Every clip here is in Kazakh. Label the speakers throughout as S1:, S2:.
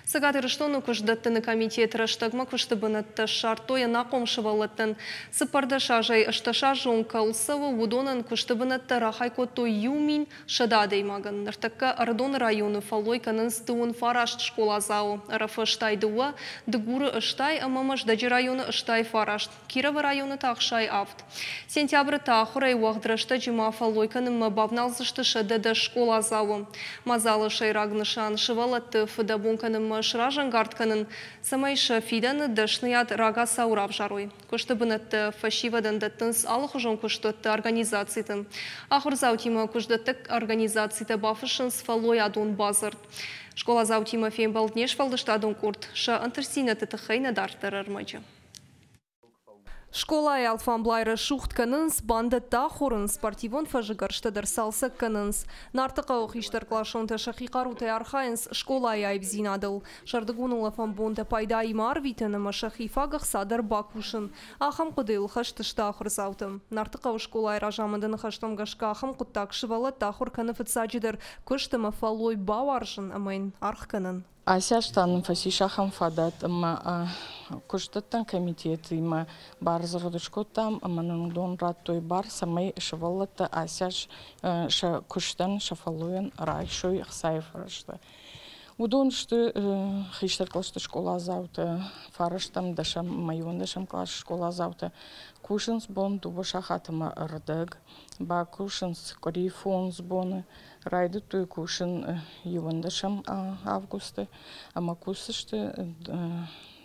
S1: Сагат ирыштону күждеттіні комитет рыштагма күштібінітті шартойы нақомшывалыттын. Сыпарды шажай ышташа жон калсывы удонын күштібінітті рахайкоту юмин шыдадеймагын. Ныртыққа Ардон районы фалойканын стуын фарашт школа зау. Рыфы ыштайдуа, дыгуры ыштай, амамаш даджи районы ыштай фарашт. Кировы районы тақшай авт. Сентябры тақырай уақдрышты жима фалойканын мабавналзышты шыдады школа зау. Мазалы шайрагнышан шывалытты фыдабунканын шражан гартканын самайша фидан дашныят рага саурав жарой. Күштібінітті фашивадан даттынс алық жон күштітті организациятын. Ахыр заутима күштіттік организацияты бафышынс фалой адун базырд. Школа заутима фейм балднеш фалдыштадун курт. Ша антерсинеті тіхайна дартырыр мачы. Школа Алфамблайры шухтканынс, банды тахурын спортивон фажыгарштадыр салсак канынс. Нартықа оқиштар клашонты шахиқаруты архайынс школа айбзинадыл. Шардыгунула фамбонты пайда имар витанымы шахифагах садар бакушын. Ахам қудыл хаштышта ахыр заутым. Нартықа школа айражамындын хаштамгашка ахам құттак шывалы тахур каныфыт саджидыр күштімі фалой бауаржын амайн архканын.
S2: Асяштанын фасишахам фадат, күштіттін комитеті, бар зырдышкоттам, аманын дон раттой бар, самай шываллатты асяш күштін шафалуын райшой қсайфарышты. Удон шты хиштар клашты школа зауты, фарыштам дашам, майон дашам клаш школа зауты. Кушынс бон дубы шахатыма ырдык, ба кушынс корифонс боны, райды той кушын ювандашам августы, ама кусышты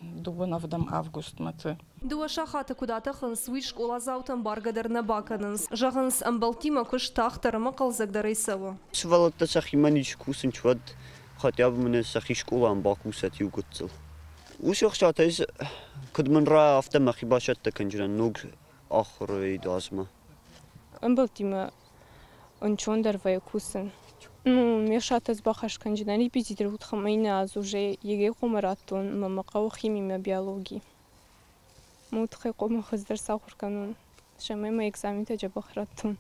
S2: дубын авдам август маты.
S1: Дуа шахаты кудаты хынс уй школа заутын баргадарна баканынс. Жағынс амбалтима күш тахтарымы қалзагдары савы.
S3: Шывалатта сахиманич кусын чвад, хотя бы мне сахи школа амбакусат югутцыл. Ушох шатайз кудманра автомахи башатта канжиран нуг ахры идазма.
S4: Амбалтима ончондар вай кусын. Мешатаз бахаш канжиран репетитор утхамайна аз уже еге комаратун мамакау химия биологии. Мутхай комахыздар сахурканун. Шамайма экзаменте жабахратун.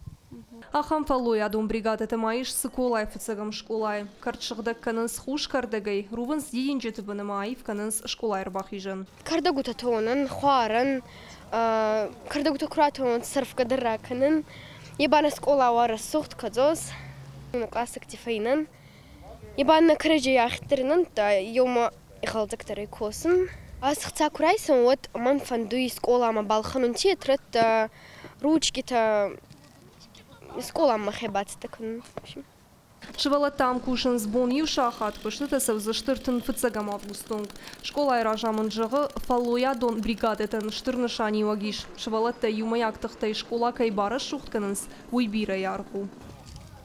S1: Ахам фалой адун бригадаты маиш сыколай фыцагам школай. Картшығдак канынс хуш кардагай, рувынс дейін жеті бұны маив канынс школайр бахижын.
S5: Кардагута тонын, хуарын, кардагута куратонын сырфкадырра канын, ебаны школа вары сухт кадзоз, классик тифайнын, ебаны кырыжы яхтырынын, да йома ихалдактары косын. Асықца курайсын, вот ман фандуи школама балханын тетрат, ручки-то школам махебатты күн.
S1: Шывала там кушын сбон евшахат пышты савзыштыртын фыцагам августунг. Школа айражамын жығы фалоя дон бригадетен штырнышани вагиш. Шывалатта юмаяктықтай школа кайбары шухтканынс уйбира ярку.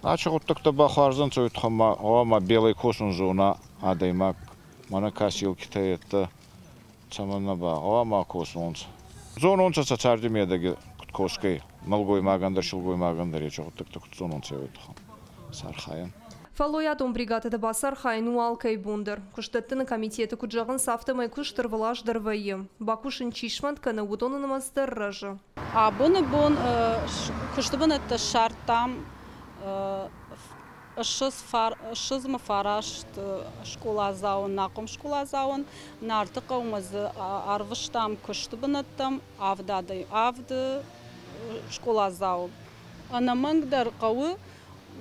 S6: Ачығыттықта бақарзын сөйтқама оама белый косын зона адаймак. Мана касилки тайетті цамана ба оама косыныз. Зон онца сацардимедегі коскай. Малгой магандар, шылгой магандар, я чоғыттықты күтсон он севейтіған. Сархайын.
S1: Фалоя дон бригадады ба сархайын уалкай бундыр. Күштеттіні комитеті күджағын сафтымай күштір вылаждыр вайы. Бакушын чишмант каны удонынымаздыр рыжы.
S7: Бұны бұн күштібін әтті шарттам шызмы фарашт школа зауын, нақым школа зауын, нарты қауымызы арвыштам күштібін әттім, авды школа зау. Анамангдар қауы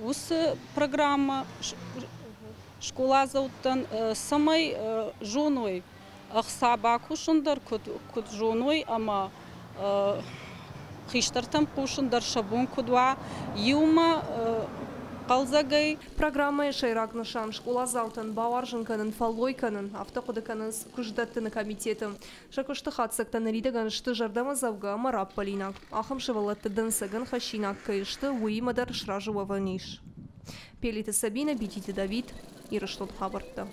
S7: осы программа школа зауттан самай жоной ақсаба күшіндар күт жоной, ама қиштартам күшіндар шабун күдуа еума қалзагай.
S1: Программа шайрагнышан школа заутын бауаржынканын фалойканын автоқудыканын күждаттыны комитетім. Шакушты хатсақтан ридаган шты жардама завга марап полинак. Ахым шывалатты дынсагын хашинак кайышты уймадар шражуа ваниш. Пелиті Сабина, Битити Давид, Ирыштот хабарты.